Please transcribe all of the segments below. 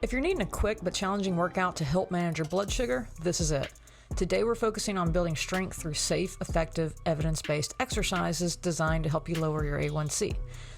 If you're needing a quick but challenging workout to help manage your blood sugar, this is it. Today we're focusing on building strength through safe, effective, evidence-based exercises designed to help you lower your A1C.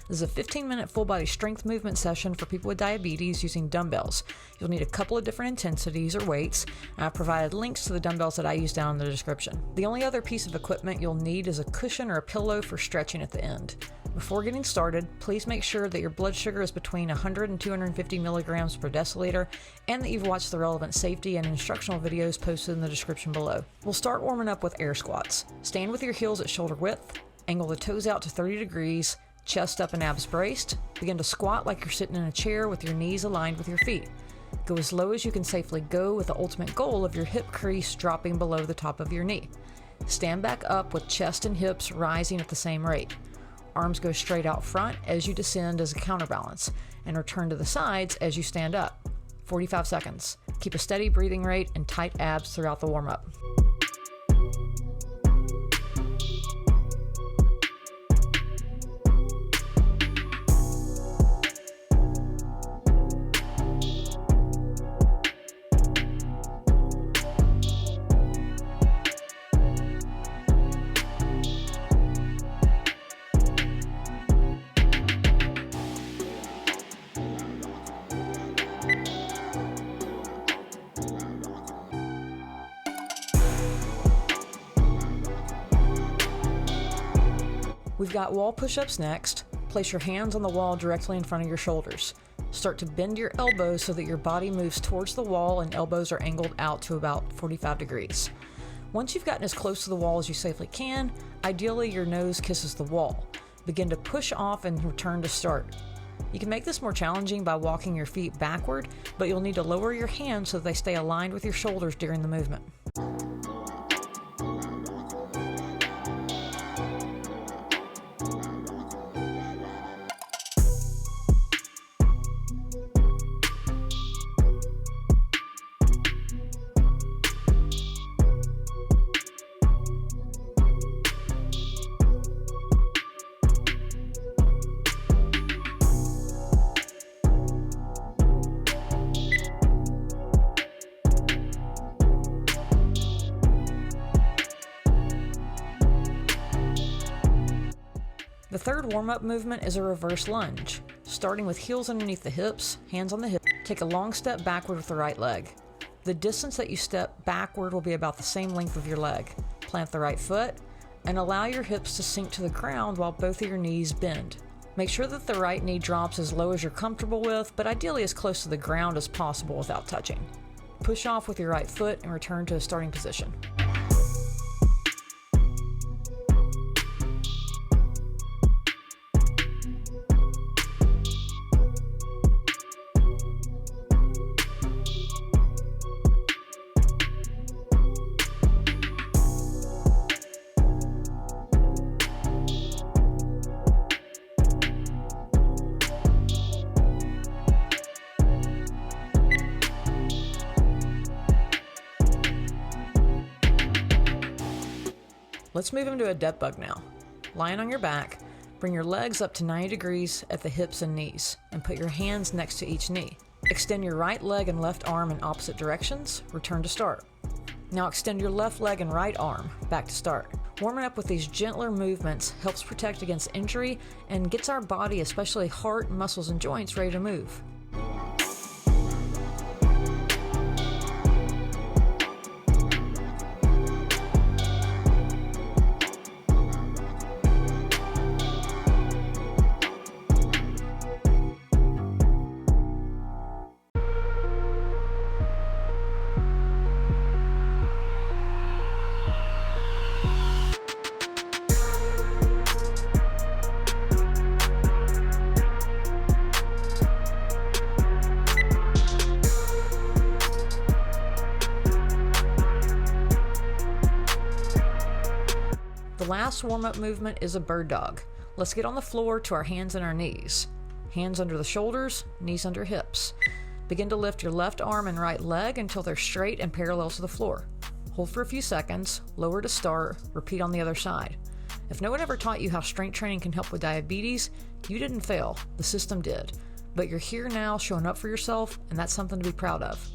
This is a 15-minute full-body strength movement session for people with diabetes using dumbbells. You'll need a couple of different intensities or weights, and I've provided links to the dumbbells that I use down in the description. The only other piece of equipment you'll need is a cushion or a pillow for stretching at the end. Before getting started, please make sure that your blood sugar is between 100 and 250 milligrams per deciliter, and that you've watched the relevant safety and instructional videos posted in the description below. We'll start warming up with air squats. Stand with your heels at shoulder width, angle the toes out to 30 degrees, chest up and abs braced. Begin to squat like you're sitting in a chair with your knees aligned with your feet. Go as low as you can safely go with the ultimate goal of your hip crease dropping below the top of your knee. Stand back up with chest and hips rising at the same rate. Arms go straight out front as you descend as a counterbalance, and return to the sides as you stand up. 45 seconds. Keep a steady breathing rate and tight abs throughout the warm-up. We've got wall push-ups next. Place your hands on the wall directly in front of your shoulders. Start to bend your elbows so that your body moves towards the wall and elbows are angled out to about 45 degrees. Once you've gotten as close to the wall as you safely can, ideally your nose kisses the wall. Begin to push off and return to start. You can make this more challenging by walking your feet backward, but you'll need to lower your hands so that they stay aligned with your shoulders during the movement. The third warm-up movement is a reverse lunge. Starting with heels underneath the hips, hands on the hip, take a long step backward with the right leg. The distance that you step backward will be about the same length of your leg. Plant the right foot and allow your hips to sink to the ground while both of your knees bend. Make sure that the right knee drops as low as you're comfortable with, but ideally as close to the ground as possible without touching. Push off with your right foot and return to a starting position. Let's move into a death bug now. Lying on your back, bring your legs up to 90 degrees at the hips and knees, and put your hands next to each knee. Extend your right leg and left arm in opposite directions, return to start. Now extend your left leg and right arm, back to start. Warming up with these gentler movements helps protect against injury and gets our body, especially heart, muscles, and joints, ready to move. The last warm-up movement is a bird dog. Let's get on the floor to our hands and our knees. Hands under the shoulders, knees under hips. Begin to lift your left arm and right leg until they're straight and parallel to the floor. Hold for a few seconds, lower to start, repeat on the other side. If no one ever taught you how strength training can help with diabetes, you didn't fail, the system did. But you're here now showing up for yourself, and that's something to be proud of.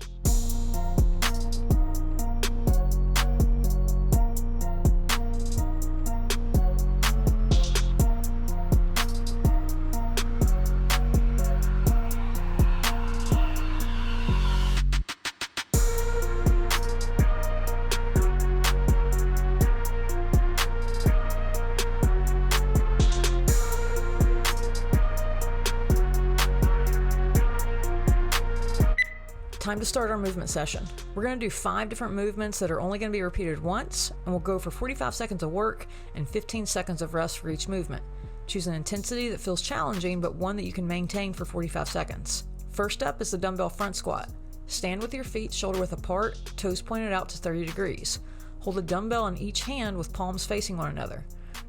Time to start our movement session. We're going to do 5 different movements that are only going to be repeated once, and we'll go for 45 seconds of work and 15 seconds of rest for each movement. Choose an intensity that feels challenging, but one that you can maintain for 45 seconds. First up is the dumbbell front squat. Stand with your feet shoulder width apart, toes pointed out to 30 degrees. Hold a dumbbell in each hand with palms facing one another.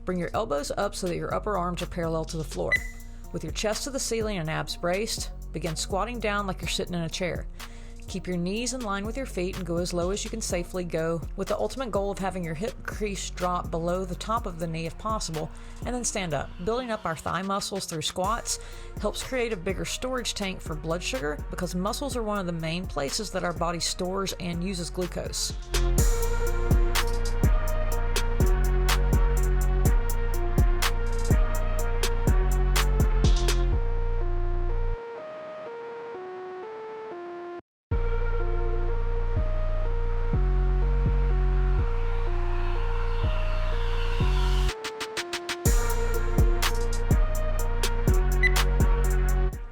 Bring your elbows up so that your upper arms are parallel to the floor. With your chest to the ceiling and abs braced, begin squatting down like you're sitting in a chair. Keep your knees in line with your feet and go as low as you can safely go, with the ultimate goal of having your hip crease drop below the top of the knee if possible, and then stand up. Building up our thigh muscles through squats helps create a bigger storage tank for blood sugar, because muscles are one of the main places that our body stores and uses glucose.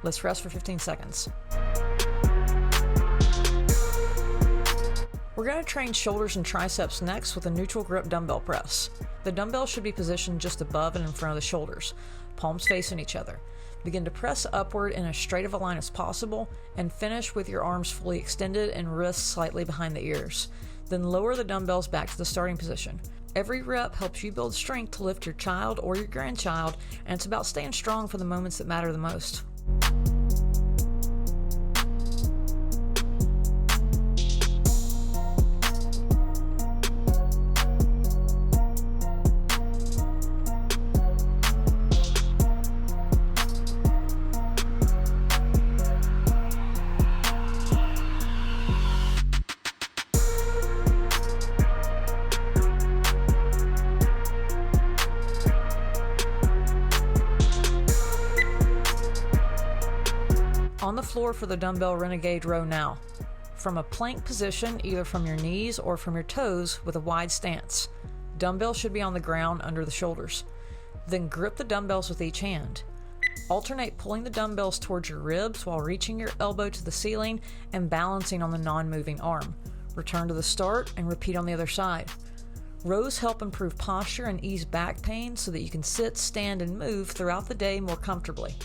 Let's rest for 15 seconds. We're going to train shoulders and triceps next with a neutral grip dumbbell press. The dumbbell should be positioned just above and in front of the shoulders, palms facing each other. Begin to press upward in as straight of a line as possible, and finish with your arms fully extended and wrists slightly behind the ears. Then lower the dumbbells back to the starting position. Every rep helps you build strength to lift your child or your grandchild, and it's about staying strong for the moments that matter the most. On the floor for the Dumbbell Renegade Row now. From a plank position, either from your knees or from your toes with a wide stance. Dumbbell should be on the ground under the shoulders. Then grip the dumbbells with each hand. Alternate pulling the dumbbells towards your ribs while reaching your elbow to the ceiling and balancing on the non-moving arm. Return to the start and repeat on the other side. Rows help improve posture and ease back pain so that you can sit, stand, and move throughout the day more comfortably.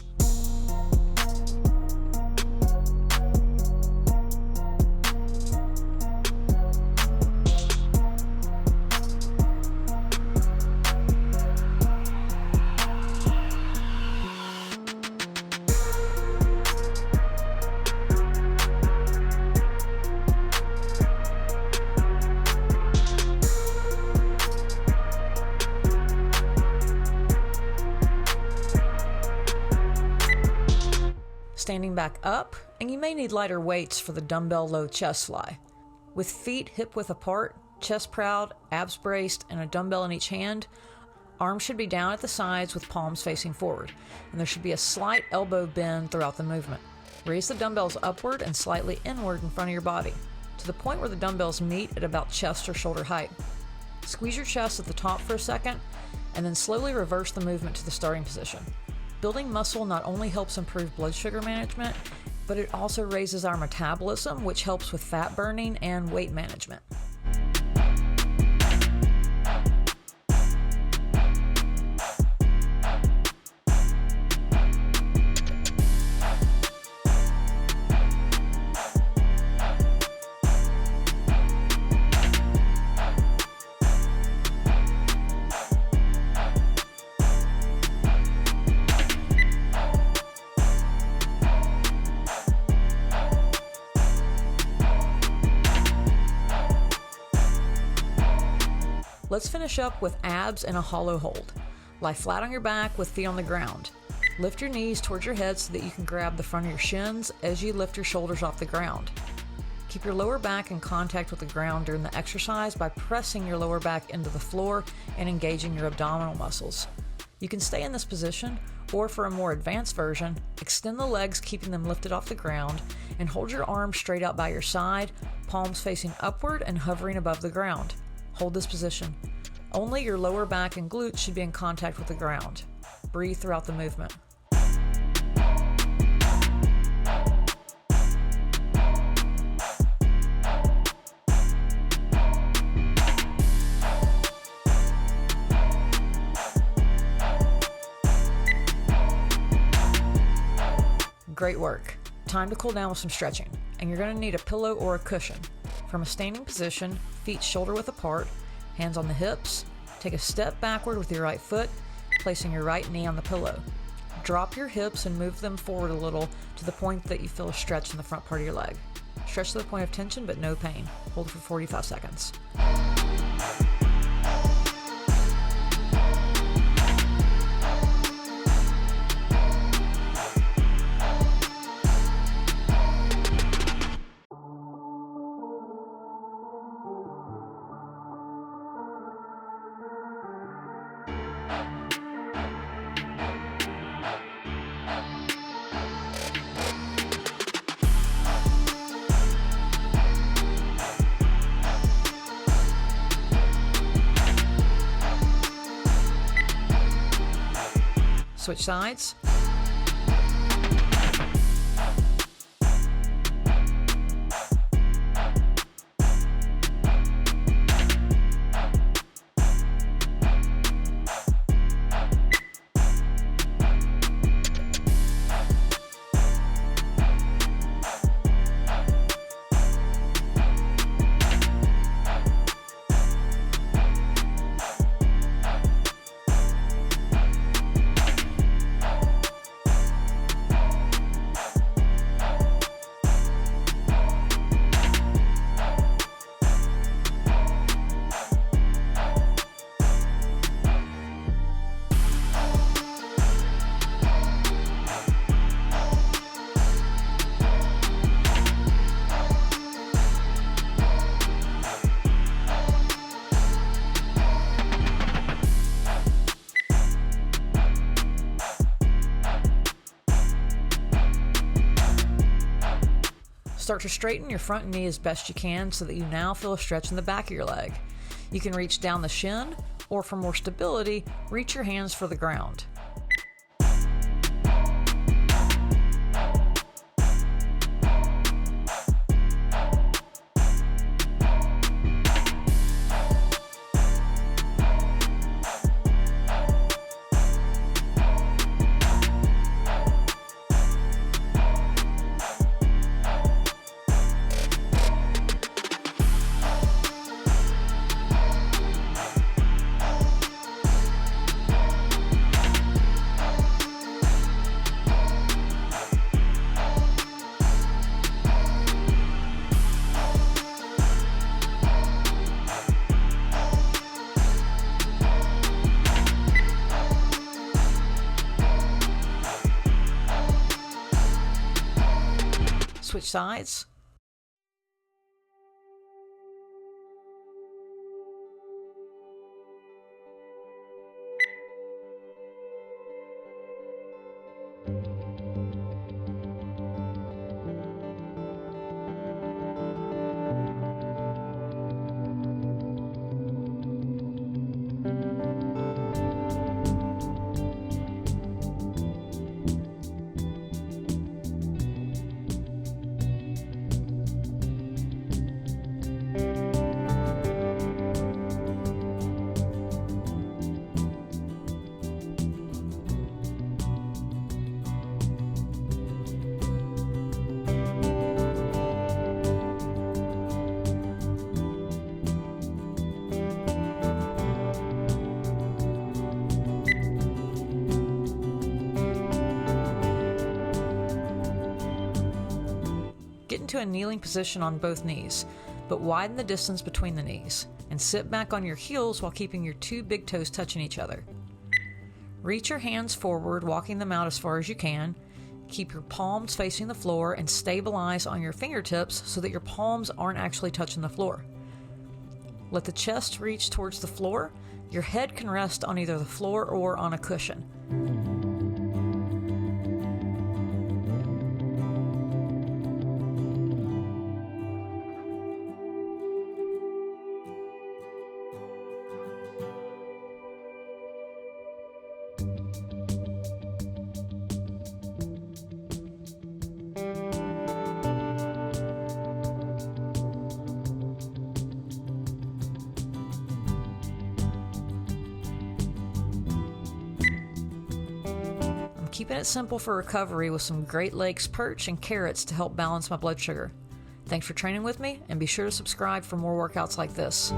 Standing back up, and you may need lighter weights for the dumbbell low chest fly. With feet hip width apart, chest proud, abs braced, and a dumbbell in each hand, arms should be down at the sides with palms facing forward, and there should be a slight elbow bend throughout the movement. Raise the dumbbells upward and slightly inward in front of your body, to the point where the dumbbells meet at about chest or shoulder height. Squeeze your chest at the top for a second, and then slowly reverse the movement to the starting position. Building muscle not only helps improve blood sugar management, but it also raises our metabolism, which helps with fat burning and weight management. Let's finish up with abs and a hollow hold. Lie flat on your back with feet on the ground. Lift your knees towards your head so that you can grab the front of your shins as you lift your shoulders off the ground. Keep your lower back in contact with the ground during the exercise by pressing your lower back into the floor and engaging your abdominal muscles. You can stay in this position, or for a more advanced version, extend the legs keeping them lifted off the ground and hold your arms straight out by your side, palms facing upward and hovering above the ground. Hold this position. Only your lower back and glutes should be in contact with the ground. Breathe throughout the movement. Great work. Time to cool down with some stretching, and you're going to need a pillow or a cushion. From a standing position, feet shoulder width apart, hands on the hips, take a step backward with your right foot, placing your right knee on the pillow. Drop your hips and move them forward a little to the point that you feel a stretch in the front part of your leg. Stretch to the point of tension but no pain. Hold for 45 seconds. Switch sides. Start to straighten your front knee as best you can so that you now feel a stretch in the back of your leg. You can reach down the shin, or for more stability, reach your hands for the ground. Switch sides. Get into a kneeling position on both knees, but widen the distance between the knees, and sit back on your heels while keeping your two big toes touching each other. Reach your hands forward, walking them out as far as you can. Keep your palms facing the floor and stabilize on your fingertips so that your palms aren't actually touching the floor. Let the chest reach towards the floor. Your head can rest on either the floor or on a cushion. Keeping it simple for recovery with some Great Lakes perch and carrots to help balance my blood sugar. Thanks for training with me, and be sure to subscribe for more workouts like this.